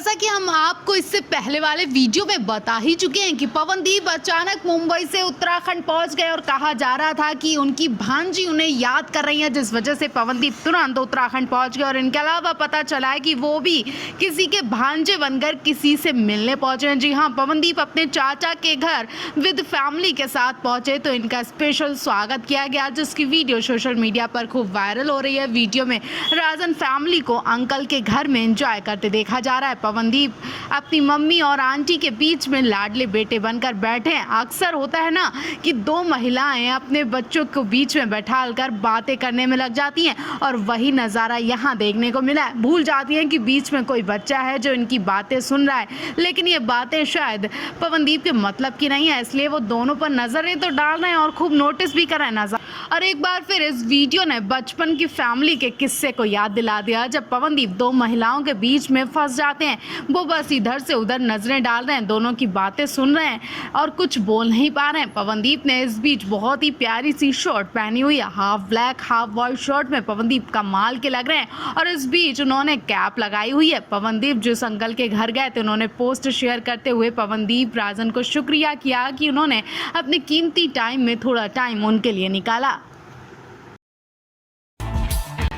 जैसा कि हम आपको इससे पहले वाले वीडियो में बता ही चुके हैं कि पवनदीप अचानक मुंबई से उत्तराखंड पहुंच गए और कहा जा रहा था कि उनकी भांजी उन्हें याद कर रही है, जिस वजह से पवनदीप तुरंत उत्तराखंड पहुंच गए। और इनके अलावा पता चला है कि वो भी किसी के भांजे बनकर किसी से मिलने पहुंचे हैं। जी हाँ, पवनदीप अपने चाचा के घर विद फैमिली के साथ पहुंचे तो इनका स्पेशल स्वागत किया गया, जिसकी वीडियो सोशल मीडिया पर खूब वायरल हो रही है। वीडियो में राजन फैमिली को अंकल के घर में एंजॉय करते देखा जा रहा है। पवनदीप अपनी मम्मी और आंटी के बीच में लाडले बेटे बनकर बैठे हैं। अक्सर होता है ना कि दो महिलाएं अपने बच्चों को बीच में बैठाकर बातें करने में लग जाती हैं, और वही नज़ारा यहाँ देखने को मिला है। भूल जाती हैं कि बीच में कोई बच्चा है जो इनकी बातें सुन रहा है, लेकिन ये बातें शायद पवनदीप के मतलब की नहीं है, इसलिए वो दोनों पर नजरें तो डाल रहे हैं और खूब नोटिस भी कर रहे हैं नजर। और एक बार फिर इस वीडियो ने बचपन की फैमिली के किस्से को याद दिला दिया, जब पवनदीप दो महिलाओं के बीच में फंस जाते हैं। वो बस इधर से उधर नजरें डाल रहे हैं, दोनों की बातें सुन रहे हैं और कुछ बोल नहीं पा रहे हैं। पवनदीप ने इस बीच बहुत ही प्यारी सी शर्ट पहनी हुई है, half black half white shirt में पवनदीप कमाल के लग रहे हैं। और इस बीच उन्होंने कैप लगाई हुई है। पवनदीप जिस अंकल के घर गए थे, उन्होंने पोस्ट शेयर करते हुए पवनदीप राजन को शुक्रिया किया कि उन्होंने अपने कीमती टाइम में थोड़ा टाइम उनके लिए निकाला।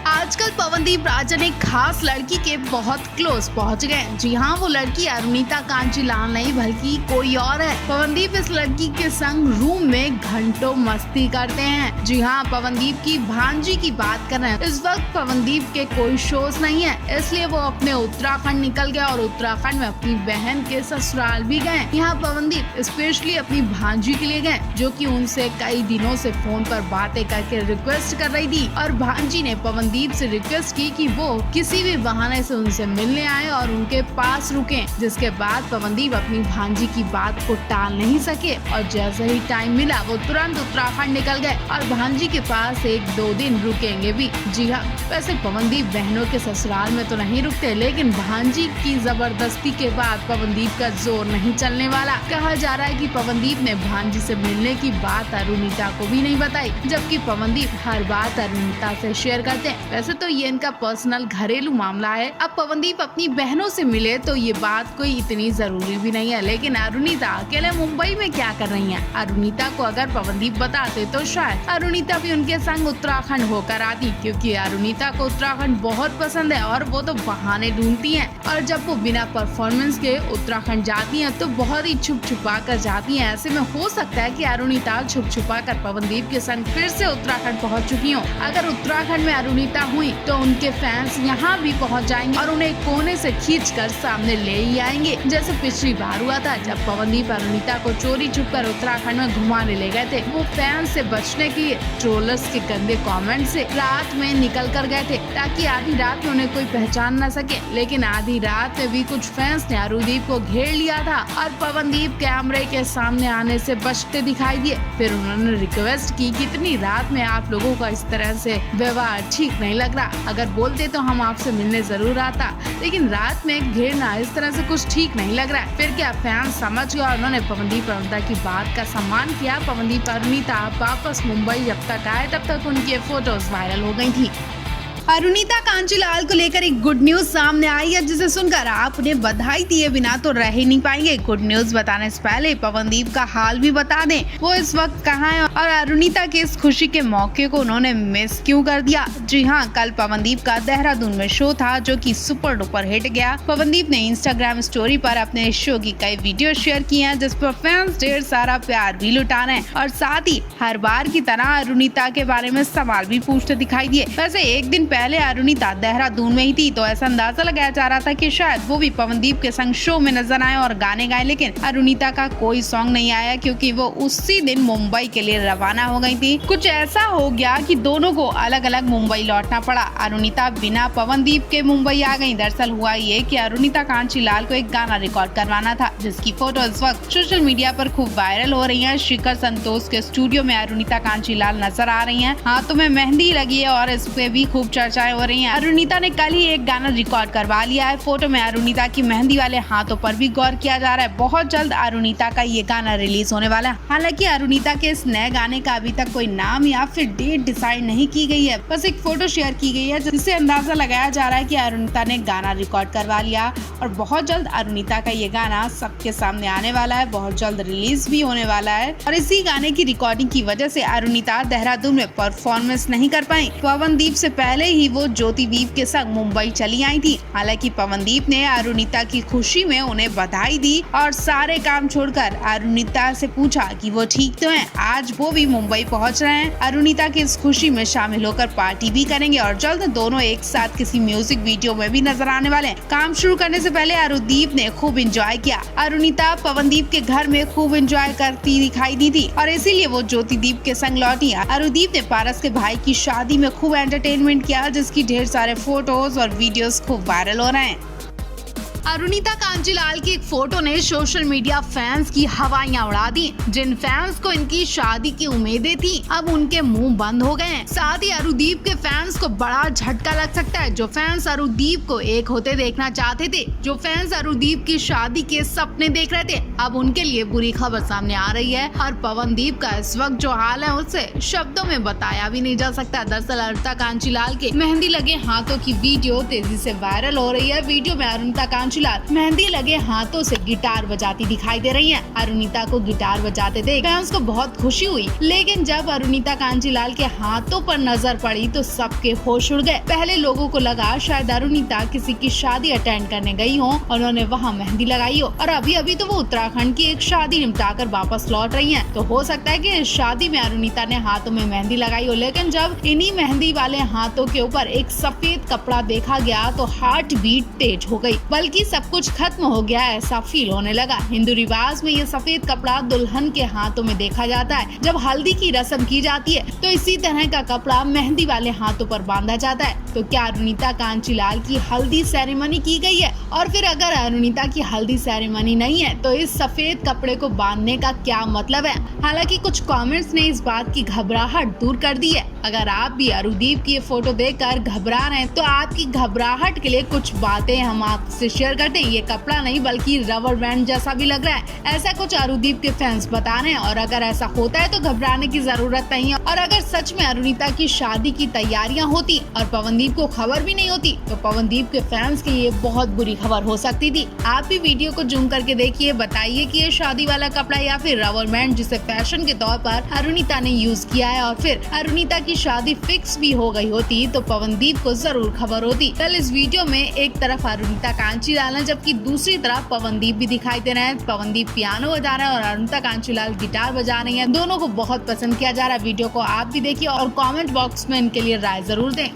आजकल पवनदीप राजन एक खास लड़की के बहुत क्लोज पहुंच गए। जी हाँ, वो लड़की अरुणिता कांचीलाल नहीं बल्कि कोई और है। पवनदीप इस लड़की के संग रूम में घंटों मस्ती करते हैं। जी हाँ, पवनदीप की भांजी की बात कर रहे हैं। इस वक्त पवनदीप के कोई शोज नहीं है, इसलिए वो अपने उत्तराखंड निकल गए और उत्तराखंड में अपनी बहन के ससुराल भी गए। यहाँ पवनदीप स्पेशली अपनी भांजी के लिए गए, जो कि उनसे कई दिनों से फोन पर बातें करके रिक्वेस्ट कर रही थी। और भांजी ने पवनदीप से रिक्वेस्ट की कि वो किसी भी बहाने से उनसे मिलने आए और उनके पास रुकें, जिसके बाद पवनदीप अपनी भांजी की बात को टाल नहीं सके और जैसे ही टाइम मिला वो तुरंत उत्तराखंड निकल गए और भांजी के पास 1-2 दिन रुकेंगे भी। जी हाँ, वैसे पवनदीप बहनों के ससुराल में तो नहीं रुकते, लेकिन भांजी की जबरदस्ती के बाद पवनदीप का जोर नहीं चलने वाला। कहा जा रहा है कि पवनदीप ने भांजी से मिलने की बात अरुणिता को भी नहीं बताई, जबकि पवनदीप हर बात अरुणिता से शेयर करते हैं। वैसे तो ये इनका पर्सनल घरेलू मामला है। अब पवनदीप अपनी बहनों से मिले तो ये बात कोई इतनी जरूरी भी नहीं है, लेकिन अरुणिता अकेले मुंबई में क्या कर रही हैं? अरुणिता को अगर पवनदीप बताते तो शायद अरुणिता भी उनके संग उत्तराखंड होकर आती, क्योंकि अरुणिता को उत्तराखंड बहुत पसंद है और वो तो बहाने ढूंढती हैं। और जब वो बिना परफॉर्मेंस के उत्तराखंड जाती हैं तो बहुत ही छुप छुपा कर जाती हैं। ऐसे में हो सकता है कि अरुणिता छुप छुपा कर पवनदीप के संग फिर से उत्तराखंड पहुँच चुकी हो। अगर उत्तराखंड में अरुणिता हुई तो उनके फैंस यहाँ भी पहुँच जाएंगे और उन्हें कोने से खींचकर सामने ले ही आएंगे, जैसे पिछली बार हुआ था जब पवनदीप अरुणिता को चोरी छुपकर उत्तराखंड में घुमाने ले गए थे। वो फैंस से बचने के लिए ट्रोलर्स के गंदे कमेंट से रात में निकल कर गए थे, ताकि आधी रात में उन्हें कोई पहचान न सके। लेकिन आधी रात में भी कुछ फैंस ने अरुणदीप को घेर लिया था और पवनदीप कैमरे के सामने आने से बचते दिखाई दिए। फिर उन्होंने रिक्वेस्ट की कि इतनी रात में आप लोगों का इस तरह से व्यवहार ठीक नहीं लग रहा, अगर बोलते तो हम आपसे मिलने जरूर आता, लेकिन रात में घेरना इस तरह से कुछ ठीक नहीं लग रहा है। फिर क्या फैंस समझ गए और उन्होंने पवनदीप अरुणिता की बात का सम्मान किया। पवनदीप अरुणिता वापस मुंबई जब तक आए तब तक उनकी फोटोज वायरल हो गई थी। अरुणिता कांचीलाल को लेकर एक गुड न्यूज सामने आई है, जिसे सुनकर आप उन्हें बधाई दिए बिना तो रह ही नहीं पाएंगे। गुड न्यूज बताने से पहले पवनदीप का हाल भी बता दें, वो इस वक्त कहाँ है और अरुणिता के इस खुशी के मौके को उन्होंने मिस क्यों कर दिया। जी हाँ, कल पवनदीप का देहरादून में शो था, जो कि सुपर डुपर हिट गया। पवनदीप ने इंस्टाग्राम स्टोरी पर अपने शो की कई वीडियो शेयर की हैं, जिस पर फैंस ढेर सारा प्यार भी लुटा रहे हैं और साथ ही हर बार की तरह अरुणिता के बारे में सवाल भी पूछते दिखाई दिए। वैसे एक दिन पहले अरुणिता देहरादून में ही थी, तो ऐसा अंदाजा लगाया जा रहा था कि शायद वो भी पवनदीप के संग शो में नजर आए और गाने गाए, लेकिन अरुणिता का कोई सॉन्ग नहीं आया, क्योंकि वो उसी दिन मुंबई के लिए रवाना हो गई थी। कुछ ऐसा हो गया कि दोनों को अलग अलग मुंबई लौटना पड़ा। अरुणिता बिना पवनदीप के मुंबई आ गई। दरअसल हुआ ये कि अरुणिता कांचीलाल को एक गाना रिकॉर्ड करवाना था, जिसकी फोटो इस वक्त सोशल मीडिया पर खूब वायरल हो रही है। शिखर संतोष के स्टूडियो में अरुणिता कांचीलाल नजर आ रही है, हाथों में मेहंदी लगी है और इस पे भी खूब चर्चाएं हो रही हैं। अरुणिता ने कल ही एक गाना रिकॉर्ड करवा लिया है। फोटो में अरुणिता की मेहंदी वाले हाथों पर भी गौर किया जा रहा है। बहुत जल्द अरुणिता का ये गाना रिलीज होने वाला है। हालांकि अरुणिता के इस नए गाने का अभी तक कोई नाम या फिर डेट डिसाइड नहीं की गई है। बस एक फोटो शेयर की गई है जिससे अंदाजा लगाया जा रहा है कि अरुणिता ने गाना रिकॉर्ड करवा लिया और बहुत जल्द अरुणिता का ये गाना सबके सामने आने वाला है। बहुत जल्द रिलीज भी होने वाला है और इसी गाने की रिकॉर्डिंग की वजह से अरुणिता देहरादून में परफॉर्मेंस नहीं कर पाई। पवनदीप से पहले ही वो ज्योतिदीप के संग मुंबई चली आई थी। हालांकि पवनदीप ने अरुणिता की खुशी में उन्हें बधाई दी और सारे काम छोड़कर अरुणिता से पूछा कि वो ठीक तो हैं। आज वो भी मुंबई पहुंच रहे हैं। अरुणिता की इस खुशी में शामिल होकर पार्टी भी करेंगे और जल्द दोनों एक साथ किसी म्यूजिक वीडियो में भी नजर आने वाले हैं। काम शुरू करने से पहले अरुदीप ने खूब एंजॉय किया। अरुणिता पवनदीप के घर में खूब एंजॉय करती दिखाई दी थी और इसीलिए वो ज्योतिदीप के संग लौटी। अरुदीप ने पारस के भाई की शादी में खूब एंटरटेनमेंट किया जिसकी ढेर सारे फोटोज और वीडियोस खूब वायरल हो रहे हैं। अरुणिता कांजीलाल की एक फोटो ने सोशल मीडिया फैंस की हवाइयां उड़ा दी। जिन फैंस को इनकी शादी की उम्मीदें थी अब उनके मुंह बंद हो गए हैं। साथ ही अरुदीप के फैंस को बड़ा झटका लग सकता है। जो फैंस अरुदीप को एक होते देखना चाहते थे, जो फैंस अरुदीप की शादी के सपने देख रहे थे, अब उनके लिए बुरी खबर सामने आ रही है। और पवनदीप का इस वक्त जो हाल है उसे शब्दों में बताया भी नहीं जा सकता। दरअसल अरुणिता कांजीलाल के मेहंदी लगे हाथों की वीडियो तेजी से वायरल हो रही है। वीडियो में अरुणिता कांजीलाल मेहंदी लगे हाथों से गिटार बजाती दिखाई दे रही हैं। अरुणिता को गिटार बजाते देख फैंस को बहुत खुशी हुई, लेकिन जब अरुणिता कांजीलाल के हाथों पर नजर पड़ी तो सबके होश उड़ गए। पहले लोगों को लगा शायद अरुणिता किसी की शादी अटेंड करने गई हो, उन्होंने वहाँ मेहंदी लगाई हो और अभी अभी तो वो उत्तराखंड की एक शादी निपटाकर वापस लौट रही हैं। तो हो सकता है कि इस शादी में अरुणिता ने हाथों में मेहंदी लगाई हो, लेकिन जब इन्हीं मेहंदी वाले हाथों के ऊपर एक सफेद कपड़ा देखा गया तो हार्ट बीट तेज हो गई, बल्कि सब कुछ खत्म हो गया ऐसा फील होने लगा। हिंदू रिवाज में ये सफेद कपड़ा दुल्हन के हाथों में देखा जाता है। जब हल्दी की रस्म की जाती है तो इसी तरह का कपड़ा मेहंदी वाले हाथों पर बांधा जाता है। तो क्या अरुणिता कांजीलाल की हल्दी सेरेमनी की गई है? और फिर अगर अरुणिता की हल्दी सेरेमनी नहीं है तो इस सफेद कपड़े को बांधने का क्या मतलब है? हालांकि कुछ कमेंट्स ने इस बात की घबराहट दूर कर दी है। अगर आप भी अरुदीप की ये फोटो देखकर घबरा रहे हैं तो आपकी घबराहट के लिए कुछ बातें हम आपसे शेयर करते हैं। ये कपड़ा नहीं बल्कि रबर बैंड जैसा भी लग रहा है, ऐसा कुछ अरुदीप के फैंस बता रहे हैं। और अगर ऐसा होता है तो घबराने की जरूरत नहीं है। और अगर सच में अरुणिता की शादी की तैयारियां होती और पवनदीप को खबर भी नहीं होती तो पवनदीप के फैंस के लिए बहुत बुरी खबर हो सकती थी। आप भी वीडियो को जूम करके देखिए, बताइए कि ये शादी वाला कपड़ा या फिर रबर बैंड जिसे फैशन के तौर पर अरुणिता ने यूज किया है और फिर अरुणिता की शादी फिक्स भी हो गई होती तो पवनदीप को जरूर खबर होती। कल इस वीडियो में एक तरफ अरुणिता कांजीलाल जबकि दूसरी तरफ पवनदीप भी दिखाई दे रहे हैं। पवनदीप पियानो बजा रहे हैं और अरुणिता कांजीलाल गिटार बजा रही हैं। दोनों को बहुत पसंद किया जा रहा है। वीडियो को आप भी देखिए और कमेंट बॉक्स में इनके लिए राय जरूर दें।